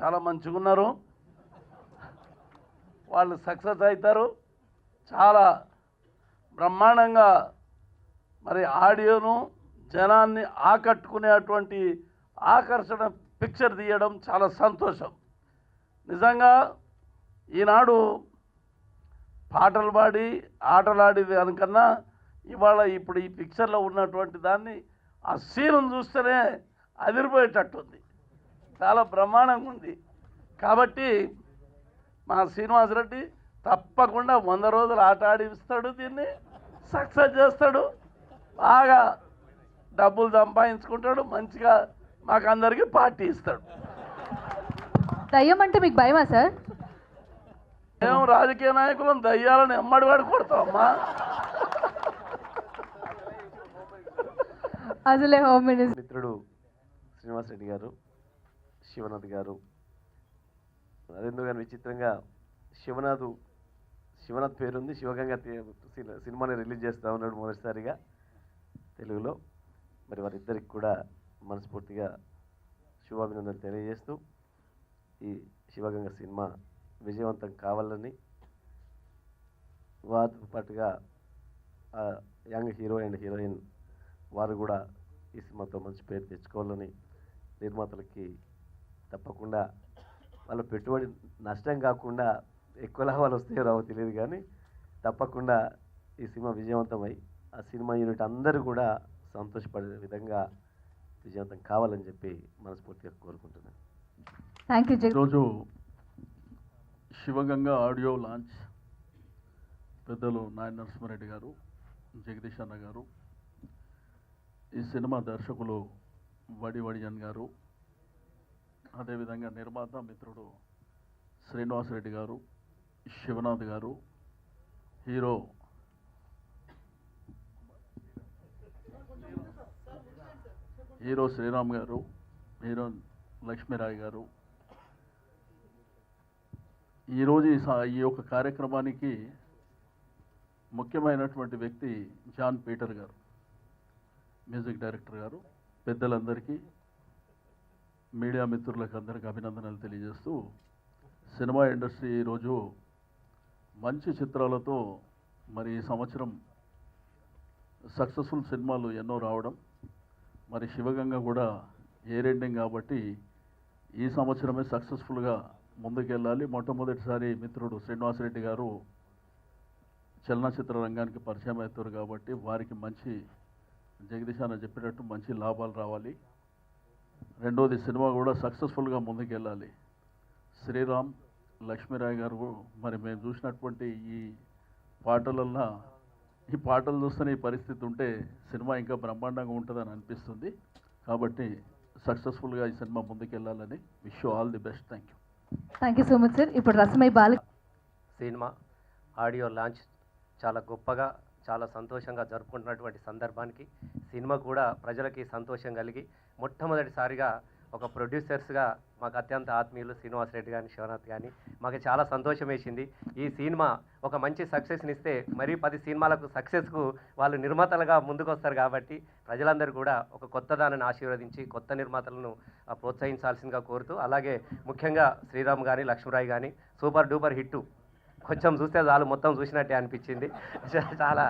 చాలా మంచిగా ఉన్నారు, వాళ్ళు సక్సెస్ అవుతారు. చాలా బ్రహ్మాండంగా మరి ఆడియోను జనాన్ని ఆకట్టుకునేటువంటి ఆకర్షణ పిక్చర్ తీయడం చాలా సంతోషం. నిజంగా ఈనాడు పాటలు పాడి ఆటలాడేది అనుకన్నా ఇవాళ ఇప్పుడు ఈ పిక్చర్లో ఉన్నటువంటి దాన్ని ఆ సీన్ చూస్తేనే అదిరిపోయేటట్టుంది, చాలా బ్రహ్మాండంగా ఉంది. కాబట్టి మా శ్రీనివాసరెడ్డి తప్పకుండా 100 రోజులు ఆట ఆడిస్తాడు, దీన్ని సక్సెస్ చేస్తాడు, బాగా డబ్బులు సంపాదించుకుంటాడు, మంచిగా మాకందరికీ పార్టీ ఇస్తాడు. దయ్యం అంటే మీకు భయమా సార్? మేము రాజకీయ నాయకులను దయ్యాలను ఎమ్మడివాడు కొడతామమ్మా. అసలే హోమ్ మినిస్టర్ మిత్రుడు శ్రీనివాసరెడ్డి గారు, శివనాథ్ గారు, అదెందుకు కానీ విచిత్రంగా శివనాథ్ పేరుంది, శివగంగా సినిమాని రిలీజ్ చేస్తూ ఉన్నాడు మొదటిసారిగా తెలుగులో. మరి వారిద్దరికి కూడా మనస్ఫూర్తిగా శుభాభినందనలు తెలియజేస్తూ ఈ శివగంగా సినిమా విజయవంతం కావాలని, వారితో పాటుగా యంగ్ హీరో అండ్ హీరోయిన్ వారు కూడా ఈ సినిమాతో మంచి పేరు తెచ్చుకోవాలని, నిర్మాతలకి తప్పకుండా వాళ్ళ పెట్టుబడి నష్టం కాకుండా ఎక్కువ లాభాలు వస్తాయో రావో తెలియదు, కానీ తప్పకుండా ఈ సినిమా విజయవంతమై ఆ సినిమా యూనిట్ అందరూ కూడా సంతోషపడే విధంగా విజయవంతం కావాలని చెప్పి మనస్ఫూర్తిగా కోరుకుంటున్నాను. Thank you. ఈరోజు శివగంగా ఆడియో లాంచ్ పెద్దలు నాయన నరసింహారెడ్డి గారు, జగదీష్ అన్న గారు, ఈ సినిమా దర్శకులు వడివడియన్ గారు, అదేవిధంగా నిర్మాత మిత్రుడు శ్రీనివాసరెడ్డి గారు, శివనాథ్ గారు, హీరో శ్రీరామ్ గారు, హీరో లక్ష్మీరాయ్ గారు, ఈరోజు ఈ యొక్క కార్యక్రమానికి ముఖ్యమైనటువంటి వ్యక్తి జాన్ పీటర్ గారు, మ్యూజిక్ డైరెక్టర్ గారు. పెద్దలందరికీ, మీడియా మిత్రులకు అందరికీ అభినందనలు తెలియజేస్తూ, సినిమా ఇండస్ట్రీ ఈరోజు మంచి చిత్రాలతో మరి ఈ సంవత్సరం సక్సెస్ఫుల్ సినిమాలు ఎన్నో రావడం, మరి శివగంగా కూడా ఇయర్ ఎండింగ్ కాబట్టి ఈ సంవత్సరమే సక్సెస్ఫుల్గా ముందుకెళ్ళాలి. మొట్టమొదటిసారి మిత్రుడు శ్రీనివాసరెడ్డి గారు చలనచిత్ర రంగానికి పరిచయం అవుతారు కాబట్టి వారికి మంచి, జగదీష్ అన్న చెప్పినట్టు మంచి లాభాలు రావాలి. రెండోది సినిమా కూడా సక్సెస్ఫుల్గా ముందుకెళ్ళాలి. శ్రీరామ్, లక్ష్మీరాయ్ గారు, మరి మేము చూసినటువంటి ఈ పాటలు చూస్తేనే ఈ పరిస్థితి ఉంటే సినిమా ఇంకా బ్రహ్మాండంగా ఉంటుందని అనిపిస్తుంది. కాబట్టి సక్సెస్ఫుల్గా ఈ సినిమా ముందుకెళ్ళాలని wish you all the best. Thank you so much sir. ఇప్పుడు రసమై బాల సినిమా ఆడియో లాంచ్ చాలా గొప్పగా, చాలా సంతోషంగా జరుపుకుంటున్నటువంటి సందర్భానికి సినిమా కూడా ప్రజలకి సంతోషం కలిగి, మొట్టమొదటిసారిగా ఒక ప్రొడ్యూసర్స్గా మాకు అత్యంత ఆత్మీయులు శ్రీనివాసరెడ్డి కానీ శివనాథ్ కానీ మాకు చాలా సంతోషం వేసింది. ఈ సినిమా ఒక మంచి సక్సెస్ని ఇస్తే మరీ 10 సినిమాలకు సక్సెస్కు వాళ్ళు నిర్మాతలుగా ముందుకు వస్తారు. కాబట్టి ప్రజలందరూ కూడా ఒక కొత్త దానిని ఆశీర్వదించి కొత్త నిర్మాతలను ప్రోత్సహించాల్సిందిగా కోరుతూ, అలాగే ముఖ్యంగా శ్రీరామ్ కానీ లక్ష్మీరాయ్ కానీ సూపర్ డూపర్ హిట్టు, కొంచెం చూస్తే చాలు మొత్తం చూసినట్టే అనిపించింది. చాలా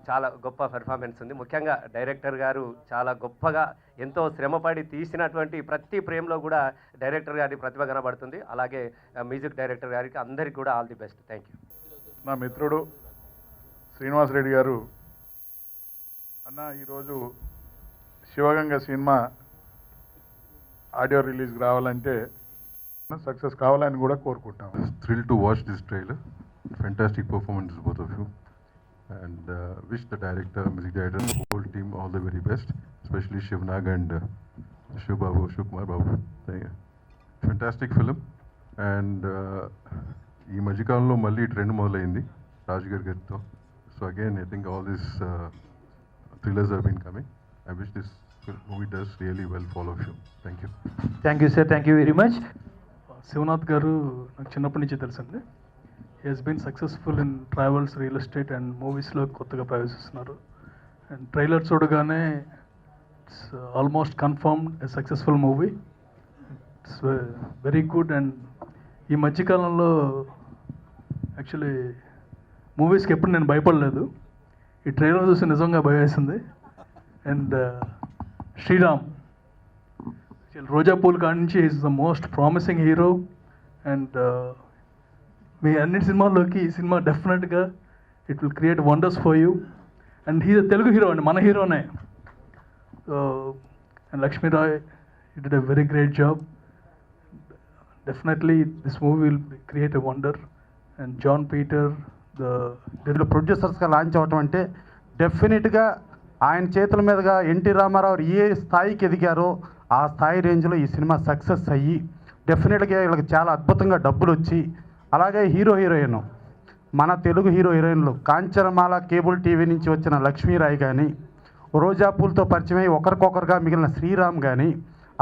చాలా గొప్ప పెర్ఫార్మెన్స్ ఉంది. ముఖ్యంగా డైరెక్టర్ గారు చాలా గొప్పగా ఎంతో శ్రమపడి తీసినటువంటి ప్రతి ఫ్రేమ్లో కూడా డైరెక్టర్ గారి ప్రతిభ కనబడుతుంది. అలాగే మ్యూజిక్ డైరెక్టర్ గారికి అందరికీ కూడా all the best. Thank you. నా మిత్రుడు శ్రీనివాసరెడ్డి గారు అన్న, ఈరోజు శివగంగా సినిమా ఆడియో రిలీజ్కి రావాలంటే సక్సెస్ కావాలని కూడా కోరుకుంటాం. Thrilled to watch this trailer. Fantastic performances, both of you. And wish the director, music director, the whole team all the very best, especially Shivnag and Shivkumar Babu. Fantastic film. And ఈ మధ్యకాలంలో మళ్ళీ trend మొదలైంది రాజ్ గారితో. So again, I think all these thrillers have been coming. I wish this movie does really well for all of you. Thank you. Thank you, sir. Thank you very much. Sivanath గారు నాకు చిన్నప్పటి నుంచి తెలుసండి. He has been successful in travels, real estate and మూవీస్లో కొత్తగా ప్రవేశిస్తున్నారు. And trailer చూడగానే it's almost confirmed a successful movie. It's very good. And ఈ మధ్యకాలంలో యాక్చువల్లీ మూవీస్కి ఎప్పుడు నేను భయపడలేదు. ఈ ట్రైలర్ చూసి నిజంగా భయం వేసింది. అండ్ శ్రీరామ్ రోజా పూల్ కాడి నుంచి is the most promising hero. And మీ అన్ని సినిమాల్లోకి ఈ సినిమా డెఫినెట్గా it will create wonders for you. And he Telugu hero అండి, మన హీరోనే. And Lakshmi Rai you did a very great job. Definitely this movie will create a wonder. And John Peter దీంట్లో ప్రొడ్యూసర్స్గా లాంచ్ అవ్వటం అంటే డెఫినెట్గా ఆయన చేతుల మీదుగా ఎన్టీ రామారావు ఏ స్థాయికి ఎదిగారో ఆ స్థాయి రేంజ్లో ఈ సినిమా సక్సెస్ అయ్యి డెఫినెట్గా వీళ్ళకి చాలా అద్భుతంగా డబ్బులు వచ్చి, అలాగే హీరోయిన్ మన తెలుగు హీరోయిన్లు కాంచనమాల కేబుల్ టీవీ నుంచి వచ్చిన లక్ష్మీరాయ్ కానీ, రోజా పూలతో పరిచయమై ఒకరికొకరుగా మిగిలిన శ్రీరామ్ కానీ,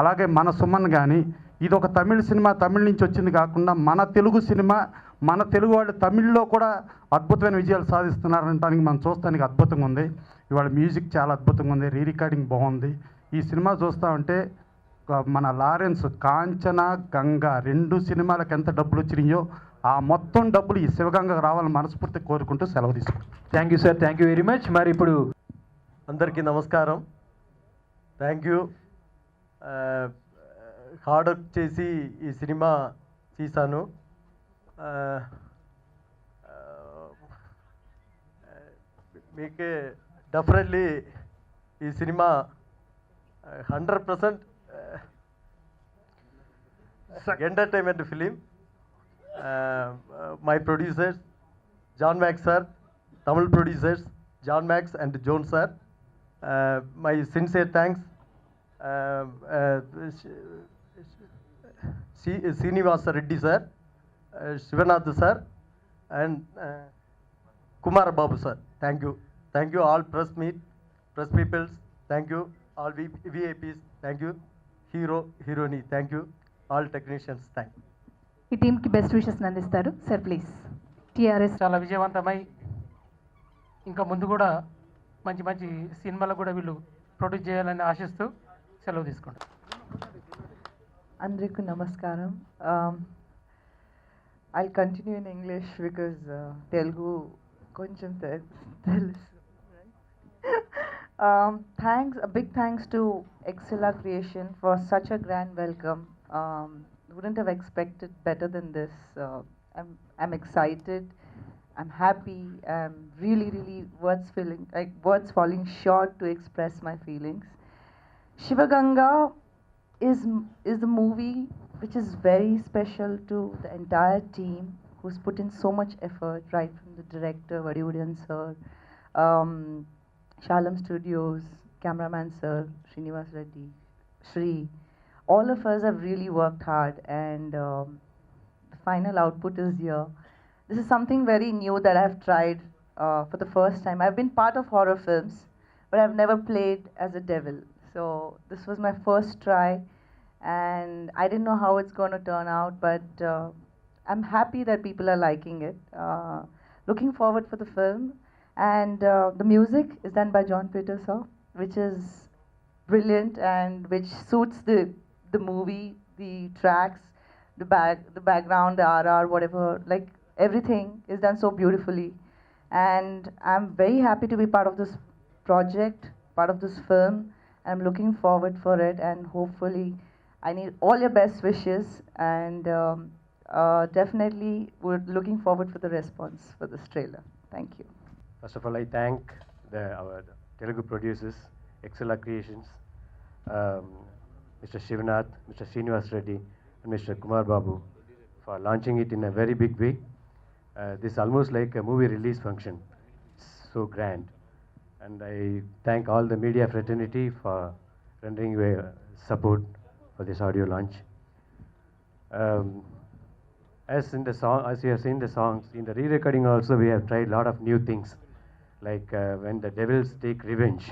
అలాగే మన సుమన్ కానీ, ఇది ఒక తమిళ సినిమా, తమిళ నుంచి వచ్చింది కాకుండా మన తెలుగు సినిమా, మన తెలుగు వాళ్ళు తమిళ్లో కూడా అద్భుతమైన విజయాలు సాధిస్తున్నారనటానికి మనం చూస్తానికి అద్భుతంగా ఉంది. ఇవాళ మ్యూజిక్ చాలా అద్భుతంగా ఉంది, రీ రికార్డింగ్ బాగుంది. ఈ సినిమా చూస్తూ ఉంటే మన లారెన్స్ కాంచన గంగా 2 సినిమాలకు ఎంత డబ్బులు వచ్చినాయో ఆ మొత్తం డబ్బులు ఈ శివగంగకు రావాలని మనస్ఫూర్తి కోరుకుంటూ సెలవు తీసుకుంటాం. Thank you sir, thank you very much. మరి ఇప్పుడు అందరికీ నమస్కారం. Thank you. హార్డ్ వర్క్ చేసి ఈ సినిమా తీశాను. మీకు డెఫినెట్లీ ఈ సినిమా 100% entertainment film. My producers John Max sir, Tamil producers John Max and John sir, my sincere thanks Srinivasa Reddy sir, Sivanath sir and Kumar Babu sir. Thank you. Thank you all press peoples. Thank you all VIPs. Thank you హీరోని. Thank you all technicians. Thank you. ఈ టీంకి best wishes అందిస్తారు sir please. TRS చాలా విజయవంతమై ఇంకా ముందు కూడా మంచి మంచి సినిమాలు కూడా వీళ్ళు ప్రొడ్యూస్ చేయాలని ఆశిస్తూ సెలవు తీసుకుంటాం. అందరికీ నమస్కారం. I'll continue in English because Telugu koncham telusu. Thanks, a big thanks to Excella Creation for such a grand welcome. Wouldn't have expected better than this. I'm excited. I'm happy. I'm really words falling short to express my feelings. Shivaganga is the movie which is very special to the entire team who's put in so much effort, right from the director Vadivudian sir, Shalam Studios, cameraman sir, Srinivas Reddy, Shri. All of us have really worked hard, and the final output is here. This is something very new that I've tried for the first time. I've been part of horror films, but I've never played as a devil. So this was my first try, and I didn't know how it's going to turn out, but I'm happy that people are liking it. Looking forward for the film, and the music is done by John Peter Shaw, which is brilliant and which suits the movie, the tracks, the background, the RR, whatever, like everything is done so beautifully, and I'm very happy to be part of this project, part of this film. I'm looking forward for it, and hopefully I need all your best wishes, and definitely we're looking forward for the response for this trailer. Thank you. First of all, I thank our Telugu producers, Excella Creations, Mr. Shivanath, Mr. Srinivas Reddy, and Mr. Kumar Babu for launching it in a very big way. This is almost like a movie release function. It's so grand. And I thank all the media fraternity for rendering support for this audio launch. As you have seen the songs, in the re-recording also we have tried a lot of new things. Like when the devils take revenge,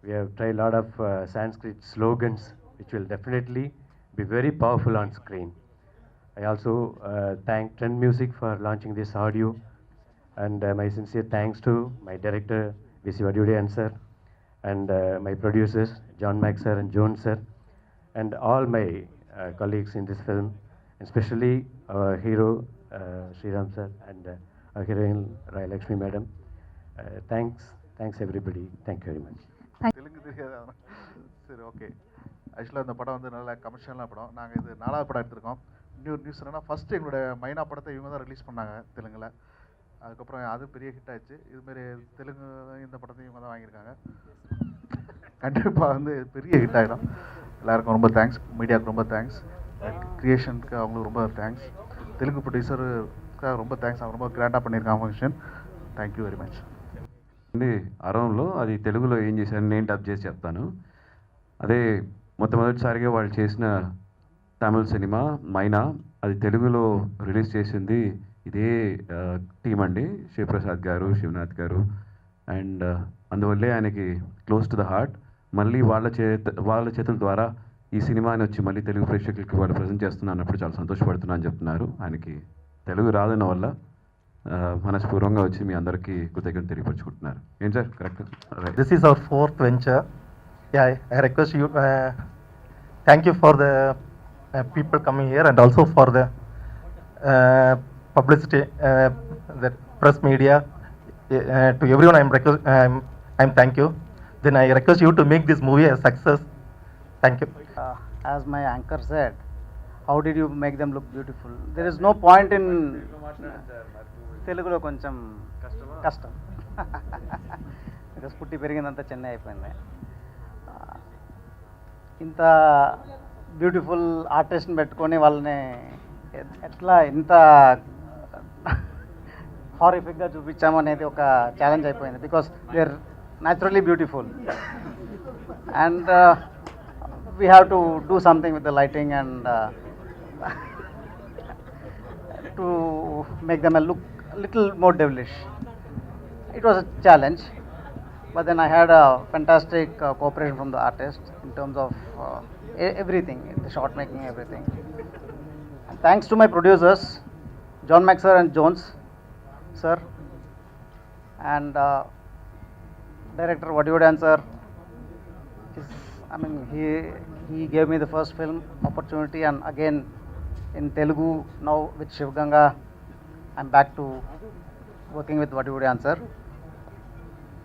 we have tried a lot of Sanskrit slogans which will definitely be very powerful on screen. I also thank Trend Music for launching this audio, and my sincere thanks to my director V.C. Vadivudian sir, and my producers John Max sir and Jones sir, and all my colleagues in this film, especially our hero Sriram sir and our heroine Rai Lakshmi madam. Thanks everybody. Thank you very much. Telugu தெரியாத சரி okay. ஆக்சுவலாக இந்த படம் வந்து நல்ல கமர்ஷியலான படம். நாங்கள் இது 4வது படம் எடுத்திருக்கோம். இன்னொரு நியூஸ் என்னன்னா ஃபஸ்ட்டு எங்களுடைய மைனா படத்தை இவங்க தான் ரிலீஸ் பண்ணாங்க தெலுங்கில். அதுக்கப்புறம் அது பெரிய ஹிட் ஆயிடுச்சு. இதுமாரி தெலுங்கு இந்த படத்தையும் இவங்க தான் வாங்கியிருக்காங்க. கண்டிப்பாக வந்து பெரிய ஹிட் ஆகிடும். எல்லாருக்கும் ரொம்ப தேங்க்ஸ், மீடியாவுக்கு ரொம்ப தேங்க்ஸ், கிரியேஷனுக்கு அவங்களுக்கு ரொம்ப தேங்க்ஸ், தெலுங்கு ப்ரொடியூசருக்காக ரொம்ப தேங்க்ஸ். அவங்க ரொம்ப கிராண்டாக பண்ணியிருக்காங்க function. Thank you very much. అరవంలో అది తెలుగులో ఏం చేశారు నేను డబ్ చేసి చెప్తాను. అదే మొట్టమొదటిసారిగా వాళ్ళు చేసిన తమిళ సినిమా మైనా, అది తెలుగులో రిలీజ్ చేసింది ఇదే టీం అండి, శివప్రసాద్ గారు, శివనాథ్ గారు. అండ్ అందువల్లే ఆయనకి క్లోజ్ టు ద హార్ట్. మళ్ళీ వాళ్ళ చేతుల ద్వారా ఈ సినిమాని వచ్చి మళ్ళీ తెలుగు ప్రేక్షకులకి వాళ్ళు ప్రజెంట్ చేస్తున్నా అన్నప్పుడు చాలా సంతోషపడుతున్నా అని చెప్తున్నారు. ఆయనకి తెలుగు రాదన్న వల్ల మనస్పూర్వంగా వచ్చి మీ అందరికీ కృతజ్ఞతలు తెలియపరుచుకుంటున్నారు. ఏం sir correct? This is our 4th venture. Yeah, I request you, thank you for the people coming here and also for the publicity, the press media. To everyone I'm thank you. Then I request you to make this movie a success. Thank you. As my anchor said, how did you make them look beautiful? There is no point in తెలుగులో కొంచెం కష్టం because పుట్టి పెరిగిందంతా చెన్నై అయిపోయింది. ఇంత beautiful ఆర్టిస్ట్ని పెట్టుకొని వాళ్ళని ఎట్లా ఇంత హారిఫిక్గా చూపించామనేది ఒక ఛాలెంజ్ అయిపోయింది. Because they are naturally beautiful and we have to do something with the lighting and to make them look little more devilish. It was a challenge, but then I had a fantastic cooperation from the artist in terms of everything, the shot making, everything. And thanks to my producers, John Max sir and Jones sir, and director Vadivudan sir. He gave me the first film opportunity, and again in Telugu now with Shiv Ganga. I'm back to working with Vadivudan sir.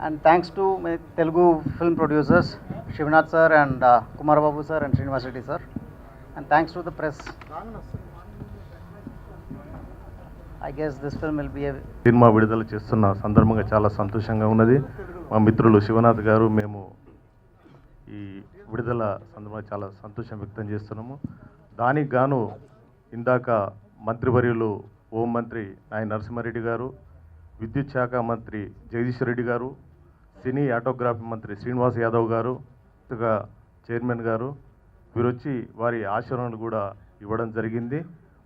And thanks to my Telugu film producers, Shivnath sir and Kumar Babu sir and Srinivas Reddy sir. And thanks to the press. I guess this film will be a... cinema విడుదల చేస్తున్న సందర్భంగా చాలా సంతోషంగా ఉన్నది. మా మిత్రులు శివనాథ్ గారు మేము ఈ విడుదల సందర్భంగా చాలా సంతోషం వ్యక్తం చేస్తున్నాము. దానికి గాను ఇందాక మంత్రివర్యులు హోం మంత్రి నాయన నరసింహారెడ్డి గారు, విద్యుత్ శాఖ మంత్రి జగదీష్ రెడ్డి గారు, సినీ ఆటోగ్రఫీ మంత్రి శ్రీనివాస్ యాదవ్ గారు, చైర్మన్ గారు వీరు వచ్చి వారి ఆశీర్వాదాలు కూడా ఇవ్వడం జరిగింది.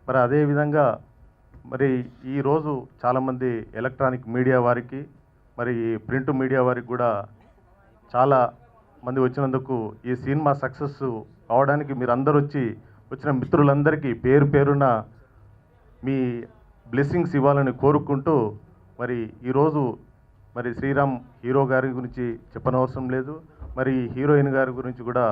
మరి అదేవిధంగా మరి ఈరోజు చాలామంది ఎలక్ట్రానిక్ మీడియా వారికి, మరి ప్రింట్ మీడియా వారికి కూడా చాలా మంది వచ్చినందుకు ఈ సినిమా సక్సెస్ అవడానికి మీరు అందరూ వచ్చిన మిత్రులందరికీ పేరు పేరున మీ బ్లెస్సింగ్స్ ఇవ్వాలని కోరుకుంటూ, మరి ఈరోజు మరి శ్రీరామ్ హీరో గారి గురించి చెప్పనవసరం లేదు, మరి హీరోయిన్ గారి గురించి కూడా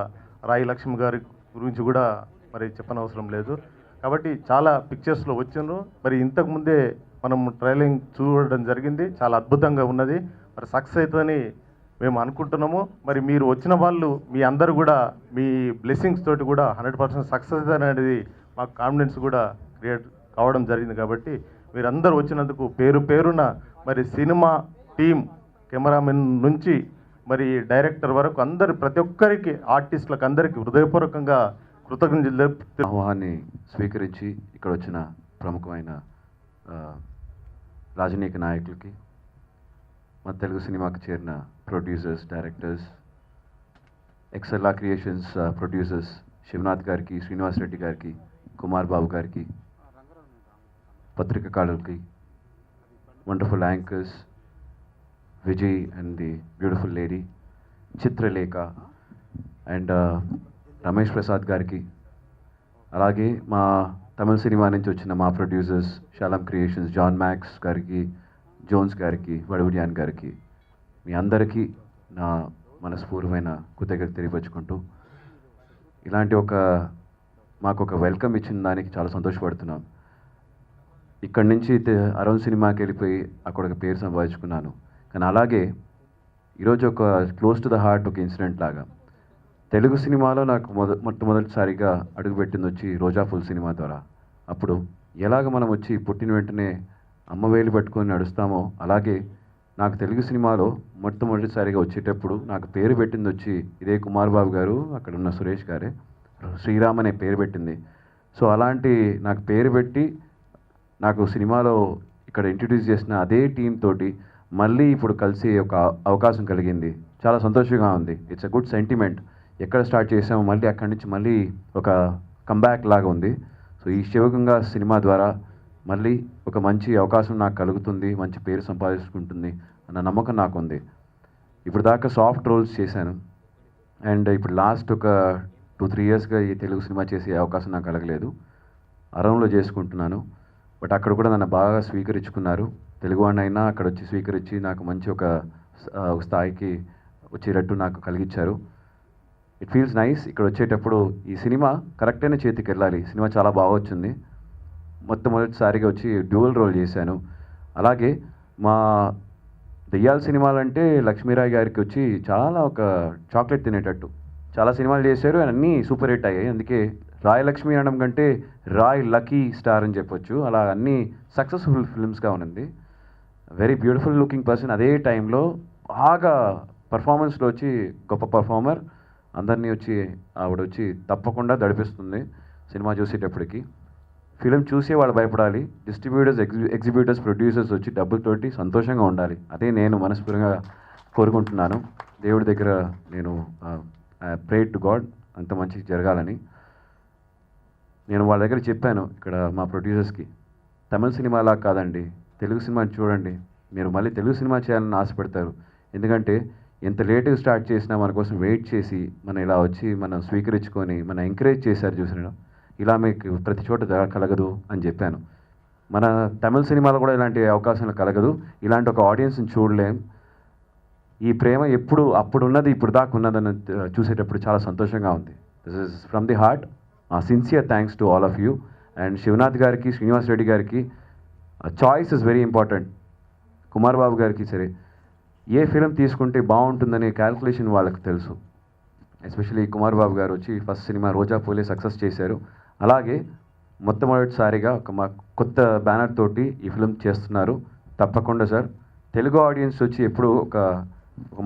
రాయి లక్ష్మి గారి గురించి కూడా మరి చెప్పనవసరం లేదు. కాబట్టి చాలా పిక్చర్స్లో వచ్చిండ్రు. మరి ఇంతకుముందే మనం ట్రైలింగ్ చూడడం జరిగింది, చాలా అద్భుతంగా ఉన్నది. మరి సక్సెస్ అవుతుందని మేము అనుకుంటున్నాము. మరి మీరు వచ్చిన వాళ్ళు మీ అందరూ కూడా మీ బ్లెస్సింగ్స్ తోటి కూడా 100% సక్సెస్ అనేది మాకు కాన్ఫిడెన్స్ కూడా క్రియేట్ కావడం జరిగింది. కాబట్టి మీరందరూ వచ్చినందుకు పేరు పేరున మరి సినిమా టీం, కెమెరామెన్ నుంచి మరి డైరెక్టర్ వరకు అందరు ప్రతి ఒక్కరికి, ఆర్టిస్టులకు అందరికీ హృదయపూర్వకంగా కృతజ్ఞతలు. ఆహ్వాన్ని స్వీకరించి ఇక్కడ వచ్చిన ప్రముఖమైన రాజనీయ నాయకులకి, మా తెలుగు సినిమాకి చేరిన producers, directors, Excella creations producers Shivanath గారికి, శ్రీనివాస్ రెడ్డి గారికి, కుమార్ బాబు గారికి, పత్రికారులకి, wonderful anchors Vijay and the beautiful lady Chitralekha and Ramesh Prasad గారికి, అలాగే మా తమిళ సినిమా నుంచి వచ్చిన మా producers Shalom creations John Max గారికి, జోన్స్ గారికి, వడివుడియాన్ గారికి, మీ అందరికీ నా మనస్పూర్వమైన కృతజ్ఞత తెలియపరుచుకుంటూ, ఇలాంటి ఒక మాకు ఒక వెల్కమ్ ఇచ్చిన దానికి చాలా సంతోషపడుతున్నాం. ఇక్కడి నుంచి అరుణ్ సినిమాకి వెళ్ళిపోయి అక్కడ ఒక పేరు సంపాదించుకున్నాను. కానీ అలాగే ఈరోజు ఒక క్లోజ్ టు ద హార్ట్ ఒక ఇన్సిడెంట్ లాగా తెలుగు సినిమాలో నాకు మొట్టమొదటిసారిగా అడుగుపెట్టింది వచ్చి రోజా ఫుల్ సినిమా ద్వారా. అప్పుడు ఎలాగ మనం వచ్చి పుట్టిన వెంటనే అమ్మ వేలు పట్టుకొని నడుస్తామో అలాగే నాకు తెలుగు సినిమాలో మొట్టమొదటిసారిగా వచ్చేటప్పుడు నాకు పేరు పెట్టింది వచ్చి ఇదే కుమార్ బాబు గారు, అక్కడ ఉన్న సురేష్ గారే శ్రీరామ్ అనే పేరు పెట్టింది. సో అలాంటి నాకు పేరు పెట్టి నాకు సినిమాలో ఇక్కడ ఇంట్రడ్యూస్ చేసిన అదే టీం తోటి మళ్ళీ ఇప్పుడు కలిసి ఒక అవకాశం కలిగింది. చాలా సంతోషంగా ఉంది. It's a good sentiment. ఎక్కడ స్టార్ట్ చేసామో మళ్ళీ అక్కడి నుంచి మళ్ళీ ఒక కంబ్యాక్ లాగా ఉంది. సో ఈ శివగంగా సినిమా ద్వారా మళ్ళీ ఒక మంచి అవకాశం నాకు కలుగుతుంది, మంచి పేరు సంపాదించుకుంటుంది అన్న నమ్మకం నాకు ఉంది. ఇప్పుడు దాకా సాఫ్ట్ రోల్స్ చేశాను అండ్ ఇప్పుడు లాస్ట్ ఒక 2-3 ఇయర్స్గా ఈ తెలుగు సినిమా చేసే అవకాశం నాకు కలగలేదు. అరంలో చేసుకుంటున్నాను. బట్ అక్కడ కూడా నన్ను బాగా స్వీకరించుకున్నారు. తెలుగువాడిని అయినా అక్కడ వచ్చి స్వీకరించి నాకు మంచి ఒక స్థాయికి వచ్చేటట్టు నాకు కలిగించారు. It feels nice. ఇక్కడ వచ్చేటప్పుడు ఈ సినిమా కరెక్ట్ అయిన చేతికి వెళ్ళాలి. సినిమా చాలా బాగా వచ్చింది. మొట్టమొదటిసారిగా వచ్చి డ్యూయల్ రోల్ చేశాను. అలాగే మా దెయ్యాల సినిమాలంటే లక్ష్మీరాయ్ గారికి వచ్చి చాలా ఒక చాక్లెట్ తినేటట్టు చాలా సినిమాలు చేశారు, అన్నీ సూపర్ హిట్ అయ్యాయి. అందుకే రాయ్ లక్ష్మి అనడం కంటే రాయ్ లక్కీ స్టార్ అని చెప్పొచ్చు. అలా అన్నీ సక్సెస్ఫుల్ ఫిల్మ్స్గా ఉన్నది. Very beautiful looking person. అదే టైంలో బాగా పర్ఫార్మెన్స్లో వచ్చి గొప్ప పర్ఫార్మర్. అందరినీ వచ్చి ఆవిడ వచ్చి తప్పకుండా దడిపిస్తుంది సినిమా చూసేటప్పటికి. ఫిలిం చూసే వాళ్ళు భయపడాలి. డిస్ట్రిబ్యూటర్స్, ఎగ్జిబ్యూటర్స్, ప్రొడ్యూసర్స్ వచ్చి డబ్బులతోటి సంతోషంగా ఉండాలి. అదే నేను మనస్ఫూర్తిగా కోరుకుంటున్నాను. దేవుడి దగ్గర నేను ప్రే టు గాడ్ అంత మంచి జరగాలని. నేను వాళ్ళ దగ్గర చెప్పాను ఇక్కడ మా ప్రొడ్యూసర్స్కి, తమిళ సినిమాలా కాదండి, తెలుగు సినిమాని చూడండి, మీరు మళ్ళీ తెలుగు సినిమా చేయాలని ఆశపడతారు. ఎందుకంటే ఎంత లేటుగా స్టార్ట్ చేసినా మన కోసం వెయిట్ చేసి మన ఇలా వచ్చి మనం స్వీకరించుకొని మన ఎంకరేజ్ చేశారు చూసిన, ఇలా మీకు ప్రతి చోట కలగదు అని చెప్పాను. మన తమిళ సినిమాలో కూడా ఇలాంటి అవకాశాలు కలగదు. ఇలాంటి ఒక ఆడియన్స్ని చూడలేం. ఈ ప్రేమ ఎప్పుడు అప్పుడున్నది ఇప్పుడు దాకా ఉన్నదని చూసేటప్పుడు చాలా సంతోషంగా ఉంది. This is from the heart. Sincere thanks to all of you. And Shivanath గారికి, శ్రీనివాస్ రెడ్డి గారికి, choice is very important. Kumar Babu గారికి సరే, ఏ ఫిలిం తీసుకుంటే బాగుంటుందనే క్యాల్కులేషన్ వాళ్ళకి తెలుసు. ఎస్పెషల్లీ కుమార్ బాబు గారు వచ్చి ఫస్ట్ సినిమా రోజా పూలే సక్సెస్ చేశారు. అలాగే మొట్టమొదటిసారిగా ఒక మా కొత్త బ్యానర్ తోటి ఈ ఫిలిం చేస్తున్నారు. తప్పకుండా సార్, తెలుగు ఆడియన్స్ వచ్చి ఎప్పుడు ఒక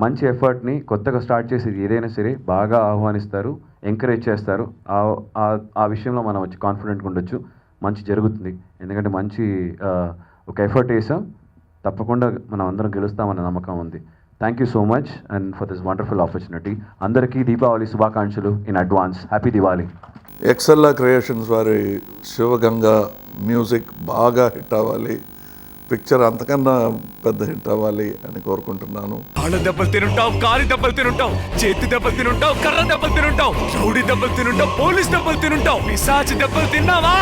మంచి ఎఫర్ట్ని కొత్తగా స్టార్ట్ చేసేది ఏదైనా సరే బాగా ఆహ్వానిస్తారు, ఎంకరేజ్ చేస్తారు. ఆ విషయంలో మనం వచ్చి కాన్ఫిడెంట్గా ఉండొచ్చు. మంచి జరుగుతుంది. ఎందుకంటే మంచి ఒక ఎఫర్ట్ వేసాం. తప్పకుండా మనం అందరం గెలుస్తామన్న నమ్మకం ఉంది. Thank you so much and for this wonderful opportunity. అందరికీ దీపావళి శుభాకాంక్షలు in advance. Happy Diwali. Excella creations వారి శివగంగా మ్యూజిక్ బాగా హిట్ అవ్వాలి, పిక్చర్ అంతకన్నా పెద్ద హిట్ అవ్వాలి అని కోరుకుంటున్నాను. ఆళ్ళ దెబ్బలు తినుంటావు, కాలి దెబ్బలు తినుంటావు, చేతి దెబ్బలు తినుంటావు, కర్ర దెబ్బలు తినుంటావు, రౌడీ దెబ్బలు తినుంటావు, పోలీస్ దెబ్బలు తినుంటావు, పిశాచి దెబ్బలు తిన్నావా?